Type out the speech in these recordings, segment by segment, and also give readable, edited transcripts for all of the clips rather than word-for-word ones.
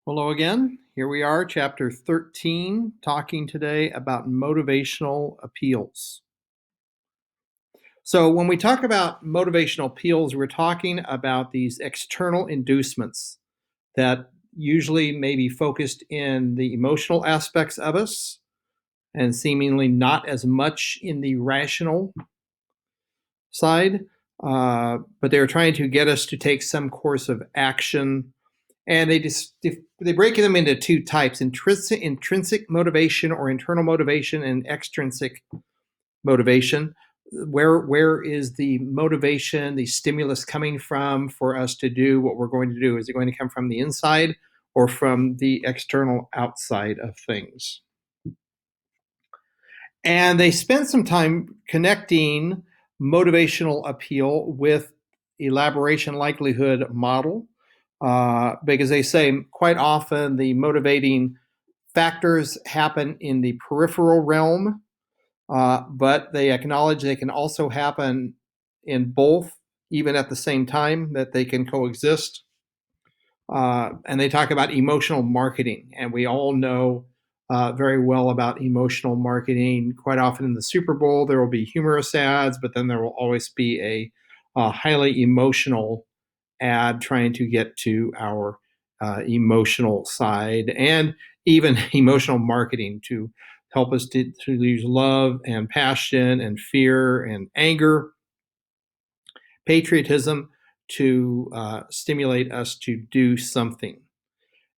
Hello again. Here we are, chapter 13, talking today about motivational appeals. So, when we talk about motivational appeals, we're talking about these external inducements that usually may be focused in the emotional aspects of us and seemingly not as much in the rational side. But they're trying to get us to take some course of action. And they break them into two types: intrinsic motivation or internal motivation, and extrinsic motivation. Where is the motivation, the stimulus coming from for us to do what we're going to do? Is it going to come from the inside or from the external outside of things? And they spend some time connecting motivational appeal with elaboration likelihood model, because they say quite often the motivating factors happen in the peripheral realm, but they acknowledge they can also happen in both, even at the same time, that they can coexist. And they talk about emotional marketing, and we all know very well about emotional marketing. Quite often in the Super Bowl, there will be humorous ads, but then there will always be a highly emotional ad trying to get to our emotional side, and even emotional marketing to help us to use love and passion and fear and anger, patriotism to stimulate us to do something.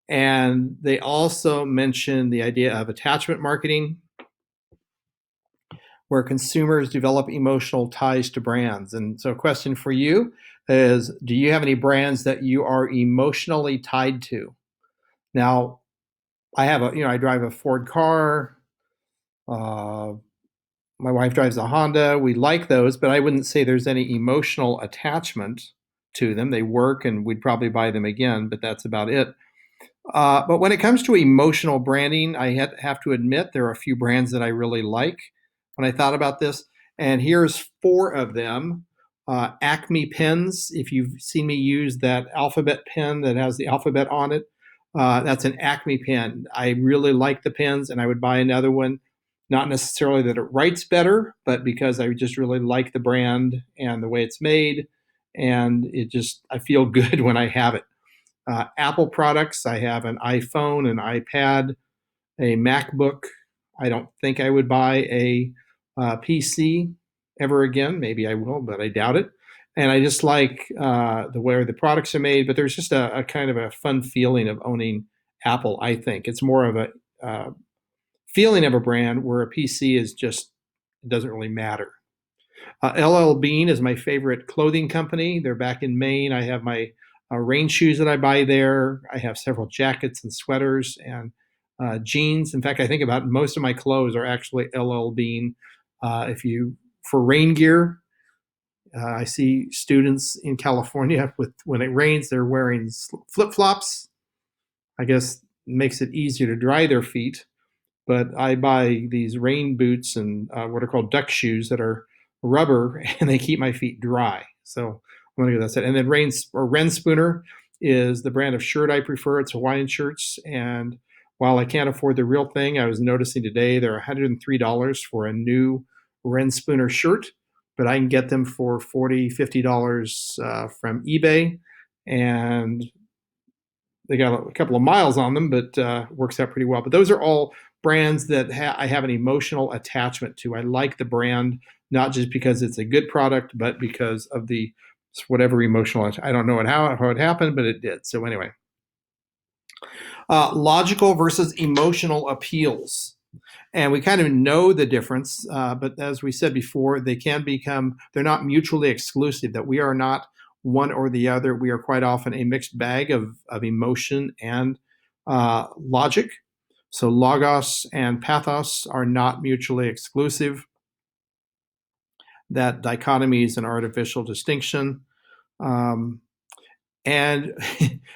And they also mention the idea of attachment marketing, where consumers develop emotional ties to brands. And so, a question for you is, do you have any brands that you are emotionally tied to? Now, I drive a Ford car. Uh, my wife drives a Honda. We like those, but I wouldn't say there's any emotional attachment to them. They work, and we'd probably buy them again, but that's about it. But when it comes to emotional branding, I have to admit there are a few brands that I really like when I thought about this. And here's four of them. Acme pens, if you've seen me use that alphabet pen that has the alphabet on it, that's an Acme pen. I really like the pens, and I would buy another one. Not necessarily that it writes better, but because I just really like the brand and the way it's made. And I feel good when I have it. Apple products, I have an iPhone, an iPad, a MacBook. I don't think I would buy a PC ever again. Maybe I will, but I doubt it. And I just like the way the products are made, but there's just a kind of a fun feeling of owning Apple, I think. It's more of a feeling of a brand, where a PC is just, it doesn't really matter. LL Bean is my favorite clothing company. They're back in Maine. I have my rain shoes that I buy there. I have several jackets and sweaters and jeans. In fact, I think about most of my clothes are actually LL Bean. If you For rain gear, I see students in California when it rains, they're wearing flip flops. I guess it makes it easier to dry their feet. But I buy these rain boots and what are called duck shoes that are rubber, and they keep my feet dry. So I'm gonna go that. And then Ren Spooner is the brand of shirt I prefer. It's Hawaiian shirts, and while I can't afford the real thing, I was noticing today they're $103 for a new Ren Spooner shirt, but I can get them for $40, $50 from eBay, and they got a couple of miles on them, but works out pretty well. But those are all brands that I have an emotional attachment to. I like the brand, not just because it's a good product, but because of the whatever emotional. I don't know how it happened, but it did. So anyway, logical versus emotional appeals. And we kind of know the difference, but as we said before, they're not mutually exclusive, that we are not one or the other. We are quite often a mixed bag of emotion and logic. So logos and pathos are not mutually exclusive. That dichotomy is an artificial distinction. And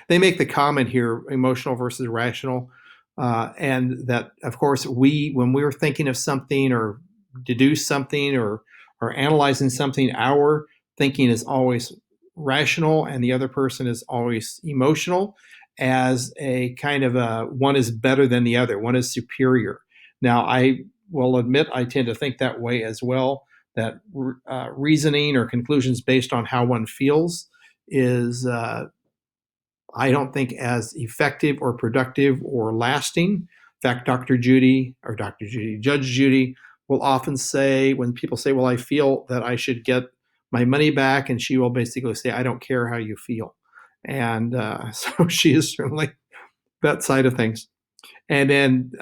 they make the comment here, emotional versus rational. And that, of course, when we're thinking of something or deduce something or analyzing something, our thinking is always rational and the other person is always emotional. as a kind of a one is better than the other, one is superior. Now, I will admit I tend to think that way as well, that reasoning or conclusions based on how one feels is, I don't think, as effective or productive or lasting. In fact, Judge Judy will often say, when people say, well, I feel that I should get my money back, and she will basically say, I don't care how you feel. And so she is certainly that side of things. And then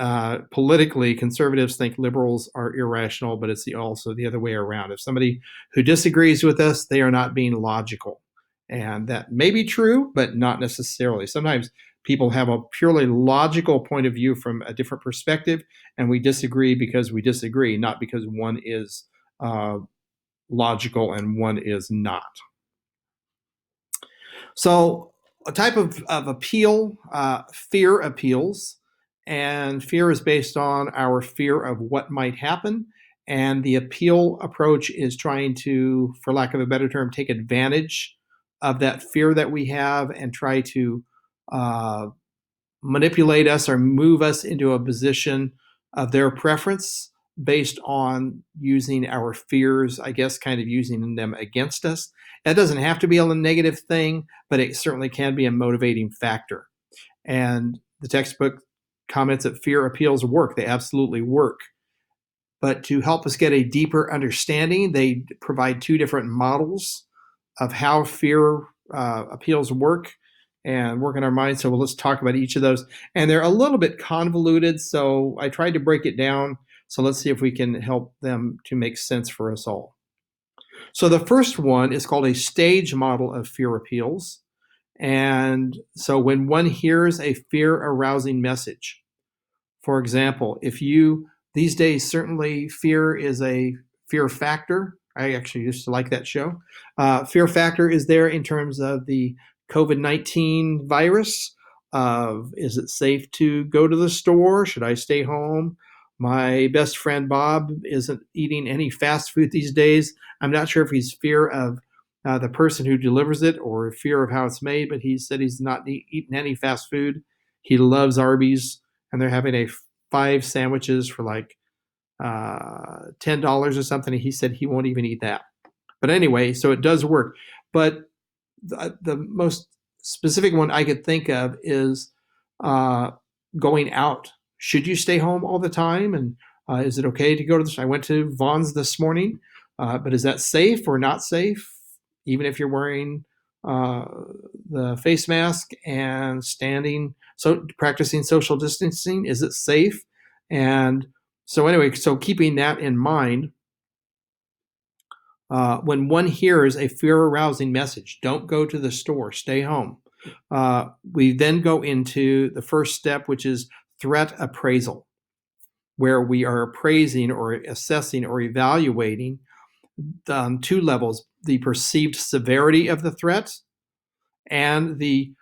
politically, conservatives think liberals are irrational, but it's also the other way around. If somebody who disagrees with us, they are not being logical. And that may be true, but not necessarily. Sometimes people have a purely logical point of view from a different perspective, and we disagree because we disagree, not because one is logical and one is not. So, a type of appeal, fear appeals, and fear is based on our fear of what might happen. And the appeal approach is trying to, for lack of a better term, take advantage of that fear that we have and try to uh, manipulate us or move us into a position of their preference based on using our fears, I guess, kind of using them against us. That doesn't have to be a negative thing, but it certainly can be a motivating factor. And the textbook comments that fear appeals work. They absolutely work. But to help us get a deeper understanding, they provide two different models of how fear appeals work and work in our minds. So let's talk about each of those. And they're a little bit convoluted, so I tried to break it down. So let's see if we can help them to make sense for us all. So the first one is called a stage model of fear appeals. And so when one hears a fear arousing message, for example, if you, these days, certainly fear is a fear factor. I actually used to like that show. Fear factor is there in terms of the COVID-19 virus. Is it safe to go to the store? Should I stay home? My best friend Bob isn't eating any fast food these days. I'm not sure if he's fear of the person who delivers it or fear of how it's made, but he said he's not eating any fast food. He loves Arby's, and they're having a 5 sandwiches for like $10 or something. And he said he won't even eat that. But anyway, so it does work. But the most specific one I could think of is going out. Should you stay home all the time? And is it okay to go to this? I went to Vaughn's this morning, but is that safe or not safe? Even if you're wearing the face mask and practicing social distancing, is it safe? And so anyway, so keeping that in mind, when one hears a fear-arousing message, don't go to the store, stay home. We then go into the first step, which is threat appraisal, where we are appraising or assessing or evaluating on 2 levels: the perceived severity of the threat and the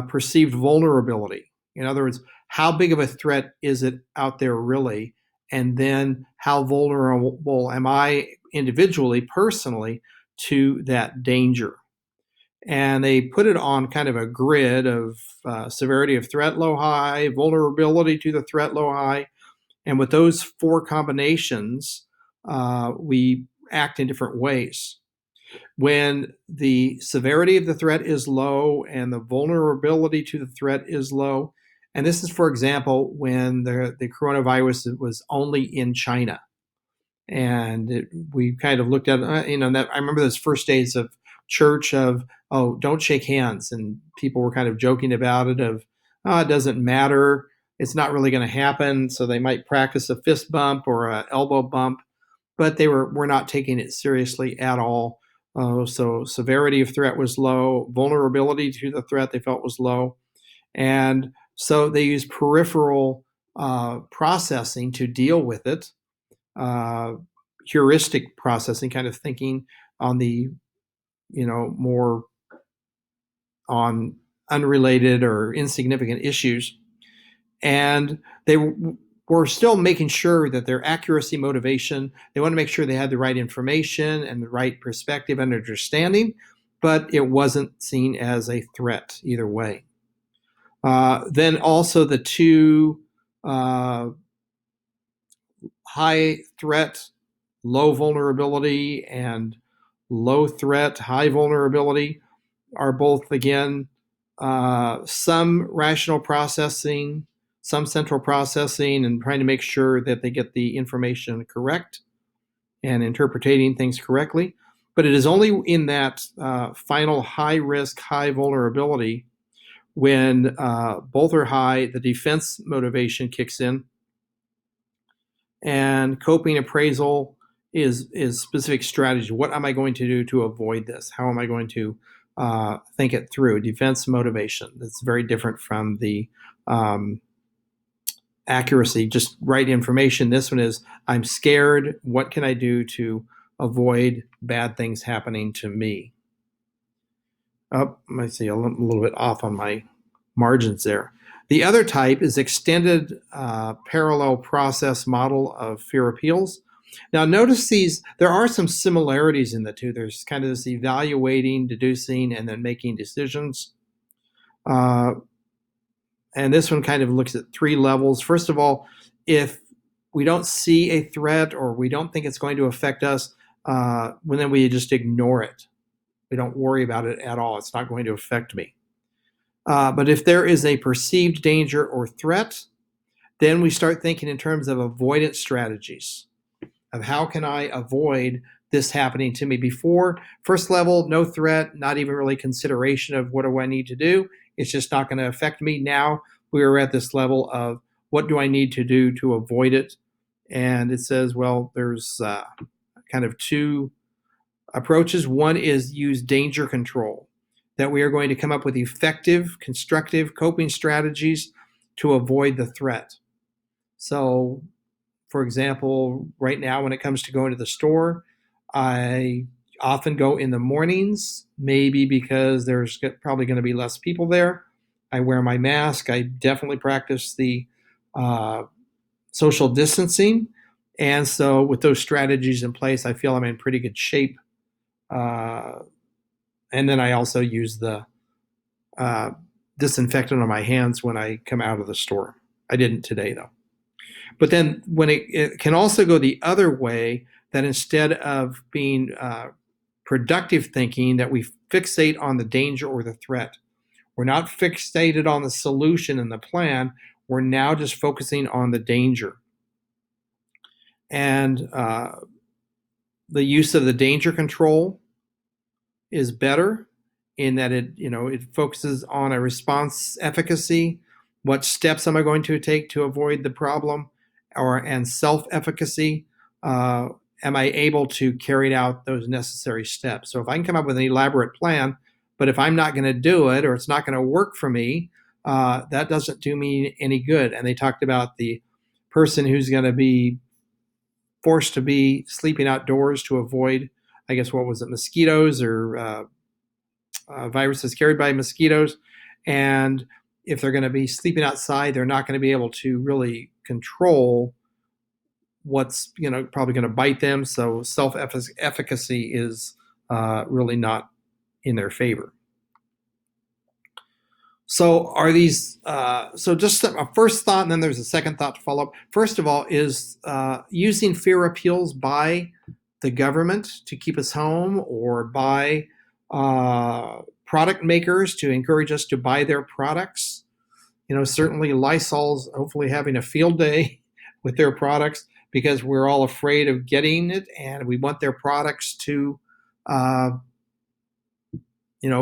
perceived vulnerability. In other words, how big of a threat is it out there really? And then how vulnerable am I individually, personally, to that danger? And they put it on kind of a grid of severity of threat, low, high, vulnerability to the threat, low, high. And with those 4 combinations, we act in different ways. When the severity of the threat is low and the vulnerability to the threat is low, and this is, for example, when the coronavirus was only in China, and we kind of looked at, that I remember those first days of church of, oh, don't shake hands, and people were kind of joking about it of, oh, it doesn't matter, it's not really going to happen, so they might practice a fist bump or an elbow bump, but they were not taking it seriously at all. So severity of threat was low, vulnerability to the threat they felt was low, and so they used peripheral processing to deal with it, heuristic processing, kind of thinking on the more on unrelated or insignificant issues, and they were still making sure that their accuracy motivation, they want to make sure they had the right information and the right perspective and understanding, but it wasn't seen as a threat either way. Then also the two uh, high threat, low vulnerability, and low threat, high vulnerability are both, again, some rational processing, some central processing, and trying to make sure that they get the information correct and interpreting things correctly. But it is only in that final high risk, high vulnerability when both are high, the defense motivation kicks in, and coping appraisal is specific strategy. What am I going to do to avoid this? How am I going to think it through? Defense motivation. That's very different from the accuracy, just right information. This one is, I'm scared. What can I do to avoid bad things happening to me? Oh, I see a little bit off on my margins there. The other type is extended parallel process model of fear appeals. Now, notice there are some similarities in the two. There's kind of this evaluating, deducing, and then making decisions. And this one kind of looks at three levels. First of all, if we don't see a threat or we don't think it's going to affect us, then we just ignore it. We don't worry about it at all. It's not going to affect me. But if there is a perceived danger or threat, then we start thinking in terms of avoidance strategies of how can I avoid this happening to me. Before, first level, no threat, not even really consideration of what do I need to do. It's just not going to affect me. Now we are at this level of what do I need to do to avoid it? And it says, well, there's kind of two approaches. One is use danger control, that we are going to come up with effective, constructive coping strategies to avoid the threat. So, for example, right now when it comes to going to the store, I often go in the mornings, maybe because there's probably going to be less people there. I wear my mask. I definitely practice the social distancing. And so with those strategies in place, I feel I'm in pretty good shape. And then I also use the disinfectant on my hands when I come out of the store. I didn't today, though. But then when it can also go the other way, that instead of being productive thinking, that we fixate on the danger or the threat. We're not fixated on the solution and the plan. We're now just focusing on the danger. And the use of the danger control is better in that it focuses on a response efficacy. What steps am I going to take to avoid the problem? And self-efficacy. Am I able to carry out those necessary steps? So if I can come up with an elaborate plan, but if I'm not going to do it or it's not going to work for me, that doesn't do me any good. And they talked about the person who's going to be forced to be sleeping outdoors to avoid, I guess, what was it, mosquitoes or viruses carried by mosquitoes. And if they're going to be sleeping outside, they're not going to be able to really control what's probably going to bite them. So self-efficacy is really not in their favor. So are these? So just a first thought, and then there's a second thought to follow up. First of all, is using fear appeals by the government to keep us home, or by product makers to encourage us to buy their products. Certainly Lysol's hopefully having a field day with their products because we're all afraid of getting it, and we want their products to,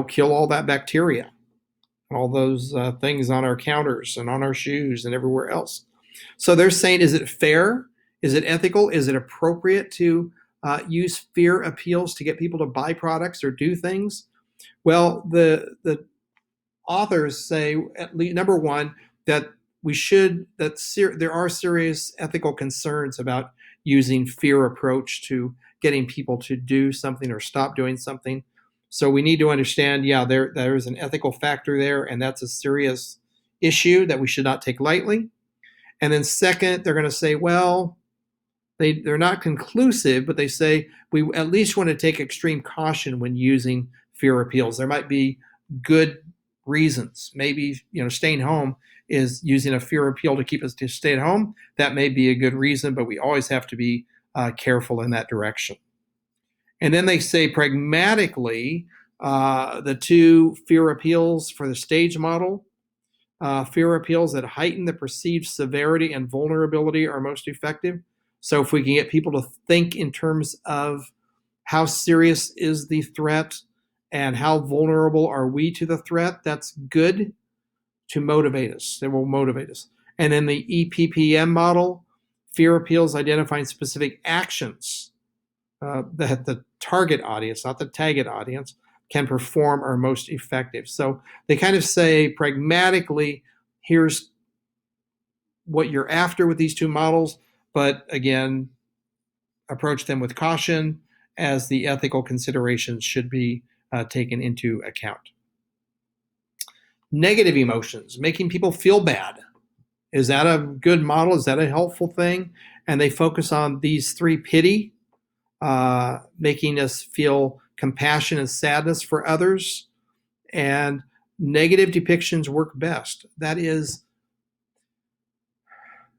kill all that bacteria, all those things on our counters and on our shoes and everywhere else. So they're saying, is it fair? Is it ethical? Is it appropriate to use fear appeals to get people to buy products or do things? Well, the authors say, at least, number one, that there are serious ethical concerns about using fear approach to getting people to do something or stop doing something. So we need to understand, there is an ethical factor there, and that's a serious issue that we should not take lightly. And then second, they're going to say, well, they're not conclusive, but they say we at least want to take extreme caution when using fear appeals. There might be good reasons. Maybe, staying home is using a fear appeal to keep us to stay at home. That may be a good reason, but we always have to be careful in that direction. And then they say pragmatically, the two fear appeals for the stage model, fear appeals that heighten the perceived severity and vulnerability are most effective. So if we can get people to think in terms of how serious is the threat and how vulnerable are we to the threat, that's good to motivate us. It will motivate us. And then the EPPM model, fear appeals identifying specific actions that the target audience, not the target audience, can perform are most effective. So they kind of say pragmatically, here's what you're after with these two models, but again, approach them with caution as the ethical considerations should be taken into account. Negative emotions, making people feel bad. Is that a good model? Is that a helpful thing? And they focus on these three: pity, making us feel compassion and sadness for others, and negative depictions work best. That is,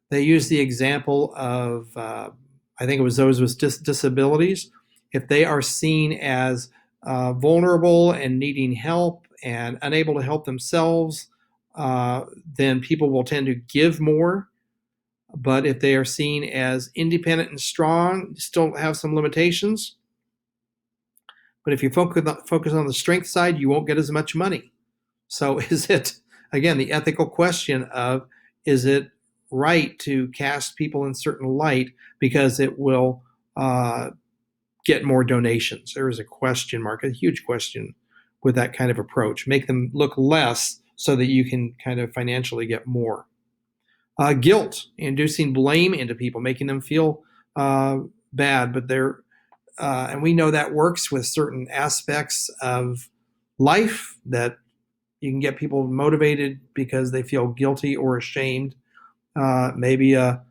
they use the example of, I think it was those with disabilities. If they are seen as vulnerable and needing help and unable to help themselves, then people will tend to give more. But if they are seen as independent and strong, still have some limitations. But if you focus on the strength side, you won't get as much money. So is it, again, the ethical question of, is it right to cast people in certain light because it will get more donations? There is a question mark, a huge question with that kind of approach. Make them look less so that you can kind of financially get more. Guilt, inducing blame into people, making them feel bad, but they're and we know that works with certain aspects of life, that you can get people motivated because they feel guilty or ashamed. Maybe a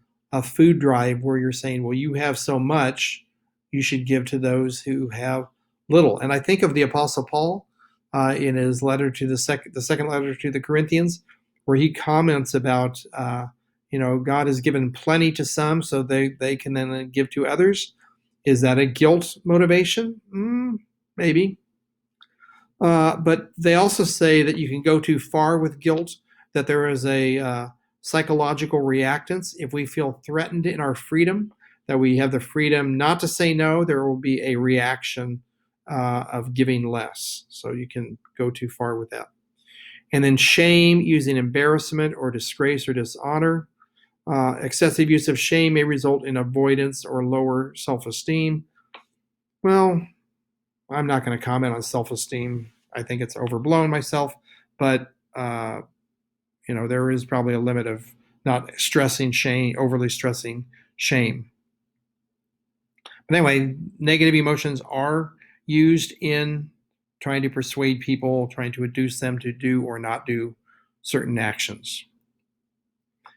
food drive where you're saying, well, you have so much, you should give to those who have little. And I think of the Apostle Paul in his letter to the second letter to the Corinthians, where he comments about, God has given plenty to some, so they can then give to others. Is that a guilt motivation? Maybe. But they also say that you can go too far with guilt, that there is a psychological reactance. If we feel threatened in our freedom, that we have the freedom not to say no, there will be a reaction of giving less. So you can go too far with that. And then shame, using embarrassment or disgrace or dishonor. Excessive use of shame may result in avoidance or lower self-esteem. Well, I'm not going to comment on self-esteem. I think it's overblown myself, but there is probably a limit of not stressing shame, overly stressing shame. But anyway, negative emotions are used in trying to persuade people, trying to induce them to do or not do certain actions.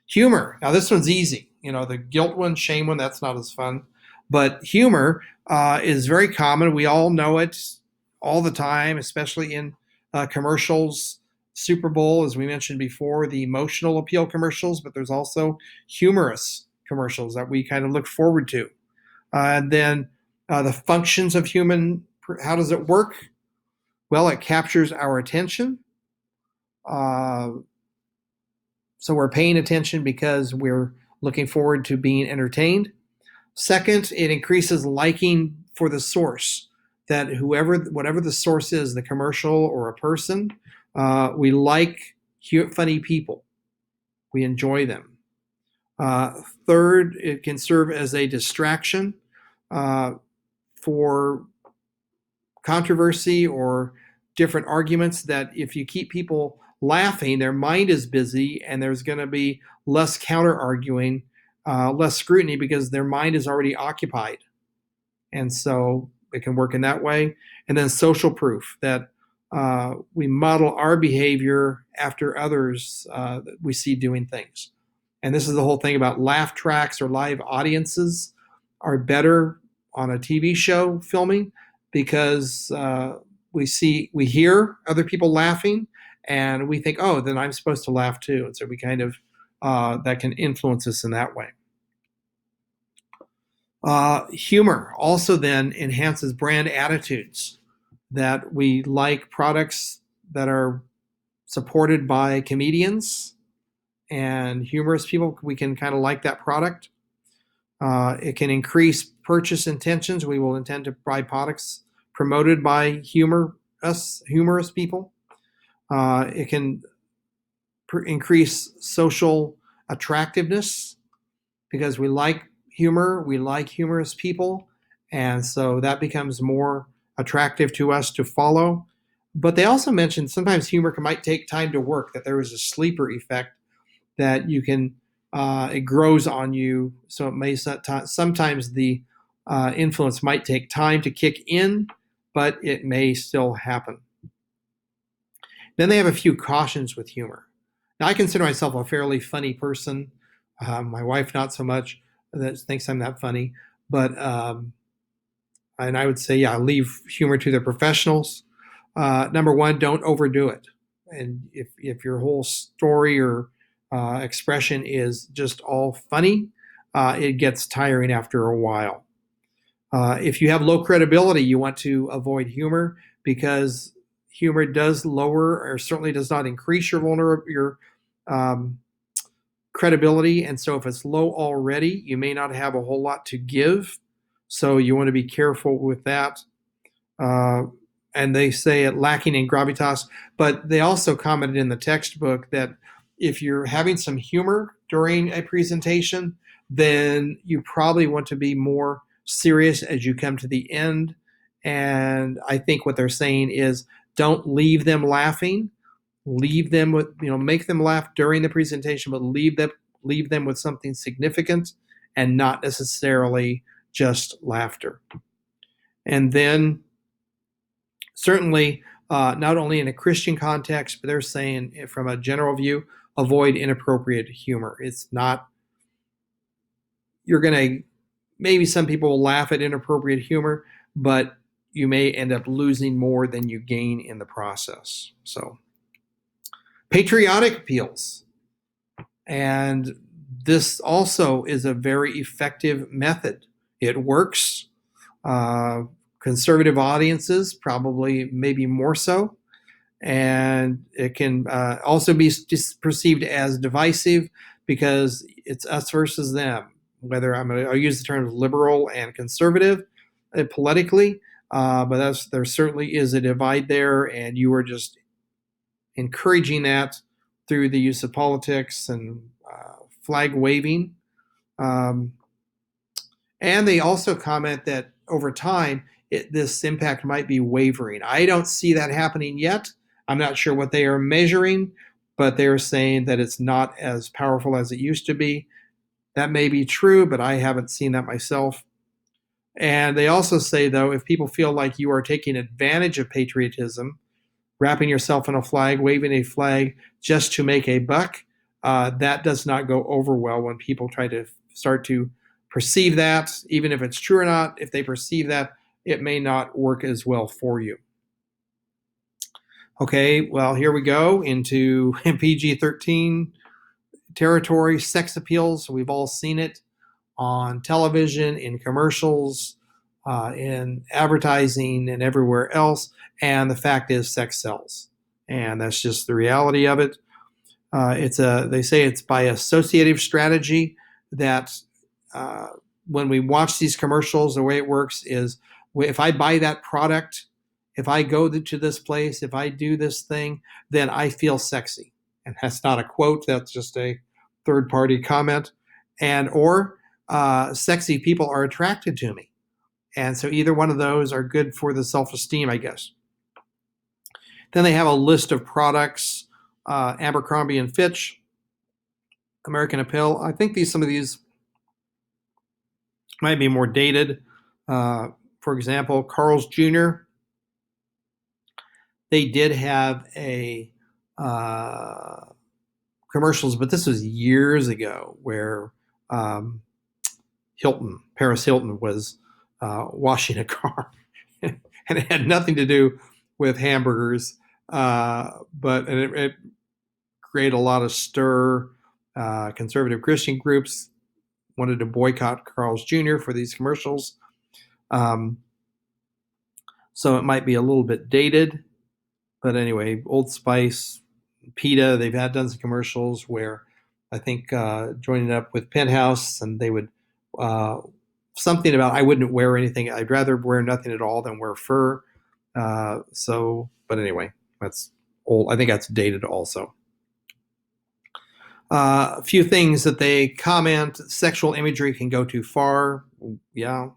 Humor. Now, this one's easy. The guilt one, shame one, that's not as fun. But humor is very common. We all know it all the time, especially in commercials. Super Bowl, as we mentioned before, the emotional appeal commercials, but there's also humorous commercials that we kind of look forward to. And then the functions of human, how does it work? Well, it captures our attention. So we're paying attention because we're looking forward to being entertained. Second, it increases liking for the source, that whatever the source is, the commercial or a person, we like funny people. We enjoy them. Third, it can serve as a distraction for controversy or different arguments, that if you keep people laughing, their mind is busy and there's going to be less counter arguing, less scrutiny because their mind is already occupied. And so it can work in that way. And then social proof, that we model our behavior after others that we see doing things. And this is the whole thing about laugh tracks or live audiences are better on a TV show filming because we hear other people laughing, and we think, oh, then I'm supposed to laugh too. And so we kind of, that can influence us in that way. Humor also then enhances brand attitudes, that we like products that are supported by comedians and humorous people. We can kind of like that product. It can increase purchase intentions. We will intend to buy products promoted by humorous people. It can increase social attractiveness because we like humor, we like humorous people, and so that becomes more attractive to us to follow. But they also mentioned sometimes humor might take time to work, that there is a sleeper effect that you can, it grows on you. So it may sometimes the influence might take time to kick in, but it may still happen. Then they have a few cautions with humor. Now, I consider myself a fairly funny person. My wife, not so much, that thinks I'm that funny. But, and I would say, yeah, leave humor to the professionals. Number one, don't overdo it. And if your whole story or expression is just all funny, it gets tiring after a while. If you have low credibility, you want to avoid humor, because humor does lower, or certainly does not increase your um, credibility. And so if it's low already, you may not have a whole lot to give. So you want to be careful with that. Uh, and they say it lacking in gravitas, but they also commented in the textbook that if you're having some humor during a presentation, then you probably want to be more serious as you come to the end. And I think what they're saying is, don't leave them laughing. Leave them with, make them laugh during the presentation, but leave them with something significant and not necessarily just laughter. And then certainly, not only in a Christian context, but they're saying from a general view, avoid inappropriate humor. It's not, you're going to, maybe some people will laugh at inappropriate humor, but you may end up losing more than you gain in the process. So, patriotic appeals. And this also is a very effective method. It works. Conservative audiences probably maybe more so. And it can also be perceived as divisive because it's us versus them. Whether I'll use the terms liberal and conservative politically, but there certainly is a divide there, and you are just encouraging that through the use of politics and flag waving. Um, and they also comment that over time, this impact might be wavering. I don't see that happening yet. I'm not sure what they are measuring, but they're saying that it's not as powerful as it used to be. That may be true, but I haven't seen that myself. And they also say, though, if people feel like you are taking advantage of patriotism, wrapping yourself in a flag, waving a flag just to make a buck, that does not go over well when people try to start to perceive that. Even if it's true or not, if they perceive that, it may not work as well for you. Okay, well, here we go into PG-13 territory, sex appeals. We've all seen it on television, in commercials, in advertising, and everywhere else. And the fact is, sex sells, and that's just the reality of it. They say it's by associative strategy that when we watch these commercials, the way it works is, if I buy that product, if I go to this place, if I do this thing, then I feel sexy. And that's not a quote, that's just a third party comment. Or sexy people are attracted to me. And so either one of those are good for the self-esteem, I guess. Then they have a list of products, Abercrombie and Fitch, American Apparel. I think some of these might be more dated. For example, Carl's Jr., they did have a commercials, but this was years ago, where Paris Hilton was washing a car, and it had nothing to do with hamburgers. But it created a lot of stir. Conservative Christian groups wanted to boycott Carl's Jr. for these commercials. Um, so it might be a little bit dated. But anyway, Old Spice, PETA, they've done some commercials where I think joining up with Penthouse, and they would something about I wouldn't wear anything. I'd rather wear nothing at all than wear fur. But anyway, that's old. I think that's dated also. A few things that they comment: sexual imagery can go too far. Yeah.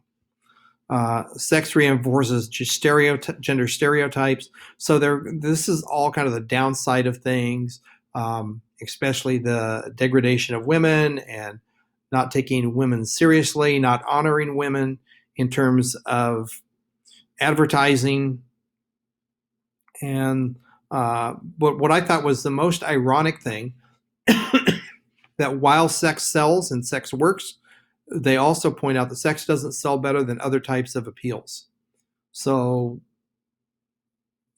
Sex reinforces gender stereotypes. So this is all kind of the downside of things, especially the degradation of women and not taking women seriously, not honoring women in terms of advertising. And what I thought was the most ironic thing that while sex sells and sex works, they also point out that sex doesn't sell better than other types of appeals. So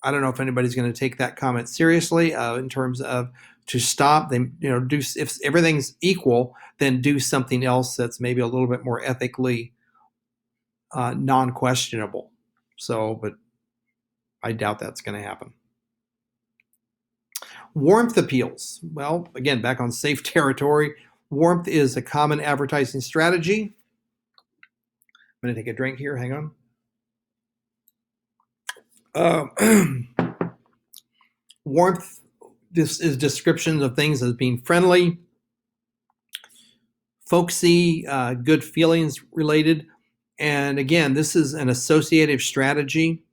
I don't know if anybody's going to take that comment seriously in terms of to stop them, do if everything's equal, then do something else that's maybe a little bit more ethically non-questionable. But I doubt that's going to happen. Warmth appeals. Well, again, back on safe territory. Warmth is a common advertising strategy. I'm going to take a drink here. Hang on. Warmth, this is descriptions of things as being friendly, folksy, good feelings related. And again, this is an associative strategy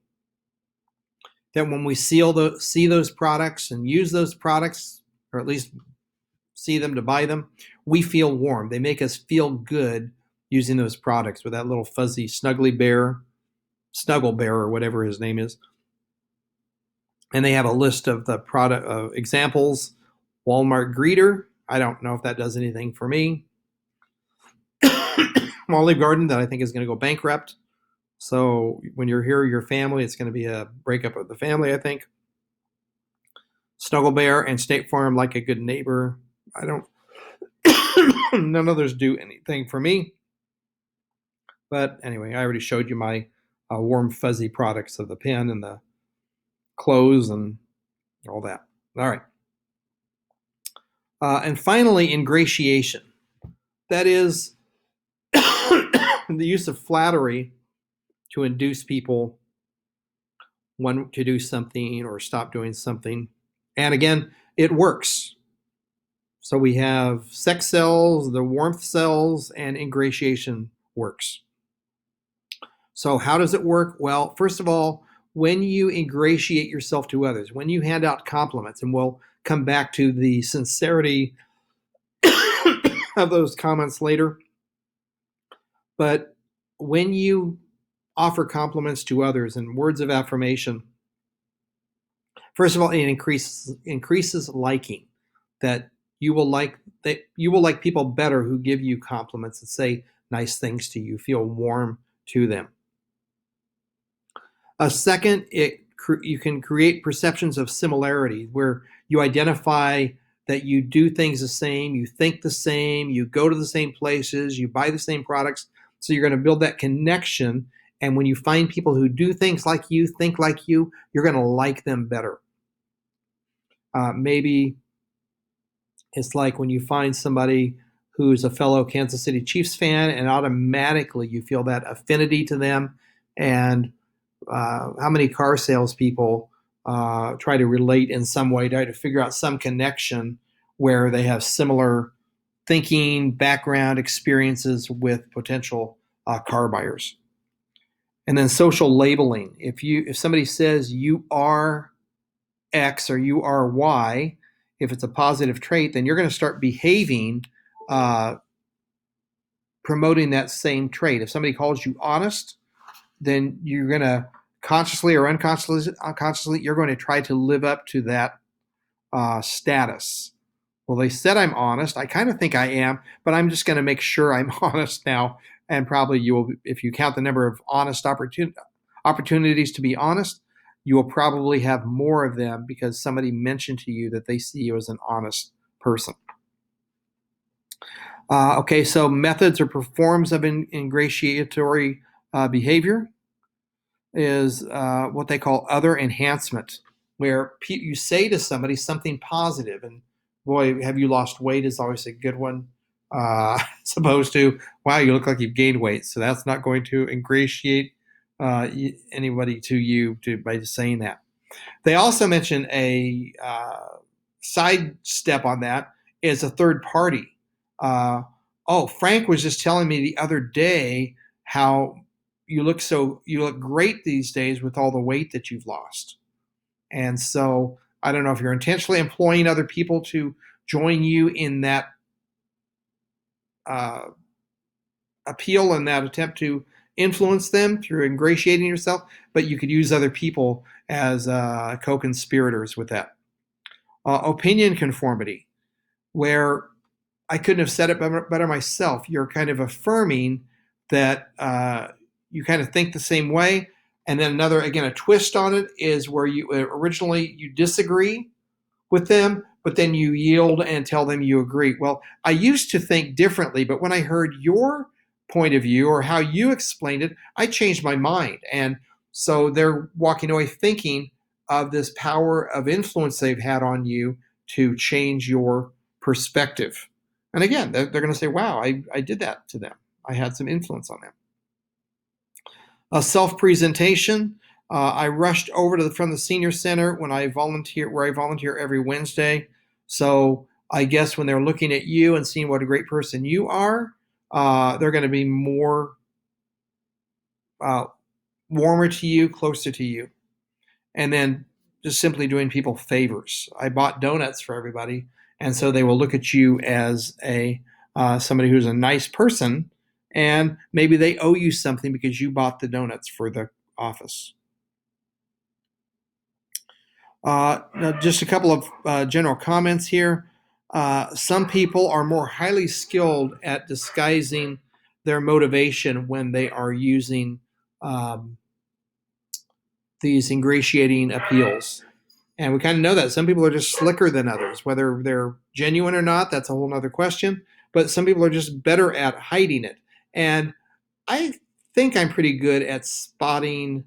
that when we see those products and use those products, or at least see them to buy them, we feel warm. They make us feel good using those products with that little fuzzy Snuggle Bear, or whatever his name is. And they have a list of the product examples. Walmart greeter. I don't know if that does anything for me. Olive Garden, that I think is going to go bankrupt. So when you're here, your family, it's going to be a breakup of the family, I think. Snuggle Bear and State Farm, like a good neighbor. I don't. None of those do anything for me. But anyway, I already showed you my warm, fuzzy products of the pen and the clothes and all that. All right. And finally, ingratiation. That is the use of flattery to induce people want to do something or stop doing something. And again, it works. So we have sex sells, the warmth sells, and ingratiation works. So how does it work? Well, first of all, when you ingratiate yourself to others, when you hand out compliments, and we'll come back to the sincerity of those comments later. But when you offer compliments to others and words of affirmation, first of all, it increases liking. That you will like people better who give you compliments and say nice things to you, feel warm to them. A second, you can create perceptions of similarity where you identify that you do things the same, you think the same, you go to the same places, you buy the same products. So you're going to build that connection. And when you find people who do things like you, think like you, you're going to like them better. Maybe it's like when you find somebody who's a fellow Kansas City Chiefs fan and automatically you feel that affinity to them. And how many car salespeople try to relate in some way, try to figure out some connection where they have similar thinking, background, experiences with potential car buyers. And then social labeling. If somebody says you are X or you are Y, if it's a positive trait, then you're going to start behaving promoting that same trait. If somebody calls you honest, then you're going to consciously or unconsciously, you're going to try to live up to that status. Well, they said I'm honest. I kind of think I am, but I'm just going to make sure I'm honest now. And probably you will, if you count the number of honest opportunities to be honest, you will probably have more of them because somebody mentioned to you that they see you as an honest person. Okay, so methods or forms of ingratiatory behavior is what they call other enhancement, where you say to somebody something positive, and boy, have you lost weight is always a good one, as opposed to, wow, you look like you've gained weight. So that's not going to ingratiate anybody to you by just saying that. They also mention a side step on that is a third party. Oh, Frank was just telling me the other day how you look great these days with all the weight that you've lost. And so I don't know if you're intentionally employing other people to join you in that uh, appeal and that attempt to influence them through ingratiating yourself, but you could use other people as co-conspirators with that. Opinion conformity, where I couldn't have said it better myself. You're kind of affirming that you kind of think the same way. And then a twist on it is where you originally you disagree with them, but then you yield and tell them you agree. Well, I used to think differently, but when I heard your point of view or how you explained it, I changed my mind. And so they're walking away thinking of this power of influence they've had on you to change your perspective. And again, they're going to say, wow, I did that to them. I had some influence on them. A self-presentation. I rushed over from the senior center where I volunteer every Wednesday. So I guess when they're looking at you and seeing what a great person you are, they're going to be more warmer to you, closer to you. And then just simply doing people favors. I bought donuts for everybody, and so they will look at you as somebody who's a nice person, and maybe they owe you something because you bought the donuts for the office. Now just a couple of general comments here. Some people are more highly skilled at disguising their motivation when they are using these ingratiating appeals. And we kind of know that some people are just slicker than others. Whether they're genuine or not, that's a whole other question. But some people are just better at hiding it. And I think I'm pretty good at spotting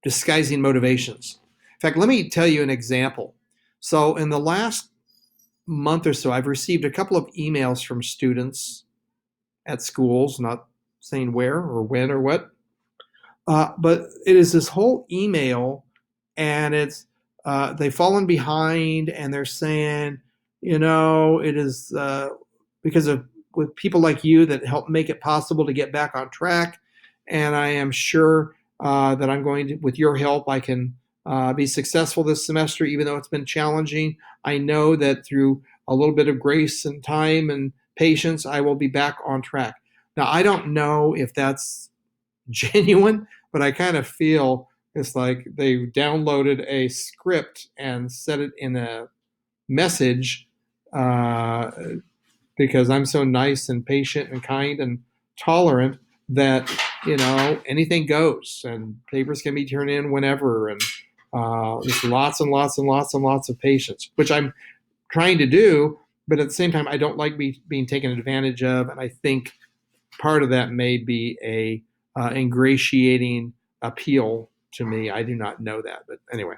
disguising motivations. In fact, let me tell you an example. So in the last month or so, I've received a couple of emails from students at schools, not saying where or when or what, but it is this whole email, and it's they've fallen behind, and they're saying, it is because of with people like you that help make it possible to get back on track, and I am sure that I'm going to, with your help, I can be successful this semester, even though it's been challenging. I know that through a little bit of grace and time and patience, I will be back on track. Now, I don't know if that's genuine, but I kind of feel it's like they downloaded a script and set it in a message uh, because I'm so nice and patient and kind and tolerant that anything goes and papers can be turned in whenever, and there's lots and lots and lots and lots of patience, which I'm trying to do, but at the same time I don't like being taken advantage of, and I think part of that may be a ingratiating appeal to me. I do not know that, but anyway.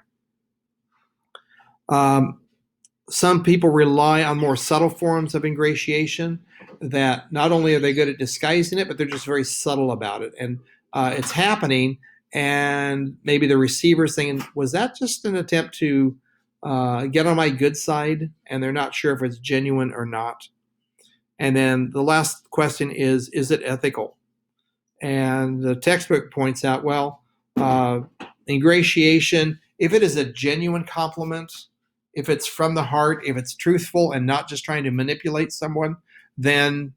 Some people rely on more subtle forms of ingratiation that not only are they good at disguising it, but they're just very subtle about it. And it's happening, and maybe the receiver's thinking, was that just an attempt to get on my good side? And they're not sure if it's genuine or not. And then the last question is it ethical? And the textbook points out, well, ingratiation, if it is a genuine compliment, if it's from the heart, if it's truthful and not just trying to manipulate someone, then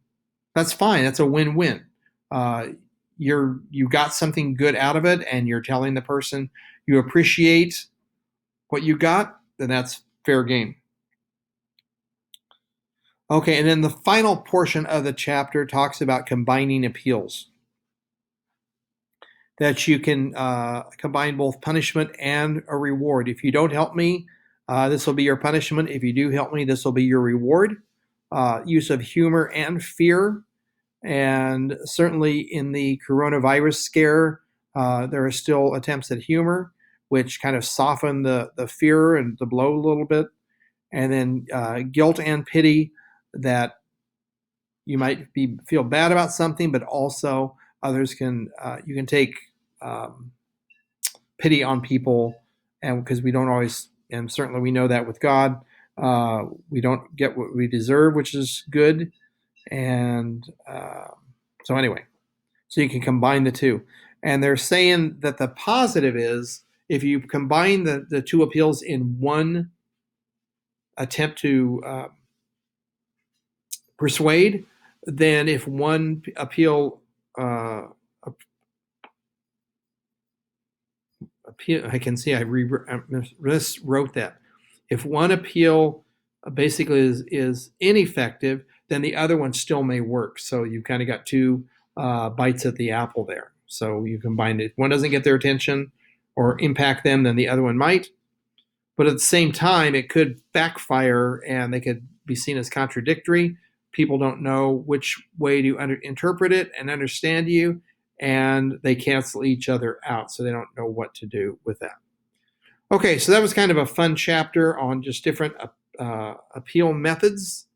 that's fine. That's a win-win. You got something good out of it, and you're telling the person you appreciate what you got, then that's fair game. Okay, and then the final portion of the chapter talks about combining appeals. that you can combine both punishment and a reward. If you don't help me, this will be your punishment. If you do help me, this will be your reward. Use of humor and fear. And certainly in the coronavirus scare, there are still attempts at humor, which kind of soften the fear and the blow a little bit. And then guilt and pity, that you might feel bad about something, but also others can you can take um, pity on people, and because we don't always, and certainly we know that with God, we don't get what we deserve, which is good, and so anyway, so you can combine the two, and they're saying that the positive is if you combine the two appeals in one attempt to persuade, then if one appeal appeal, I can see I miswrote that. If one appeal basically is ineffective, then the other one still may work. So you kind of got two bites at the apple there. So you combine it. If one doesn't get their attention or impact them, then the other one might. But at the same time, it could backfire and they could be seen as contradictory. People don't know which way to interpret it and understand you, and they cancel each other out, so they don't know what to do with that. Okay, so that was kind of a fun chapter on just different appeal methods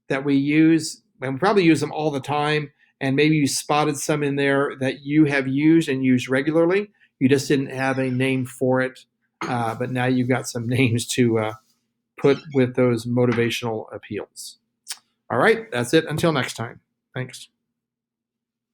that we use, and we probably use them all the time, and maybe you spotted some in there that you have used and used regularly. You just didn't have a name for it, but now you've got some names to put with those motivational appeals. All right, that's it. Until next time. Thanks.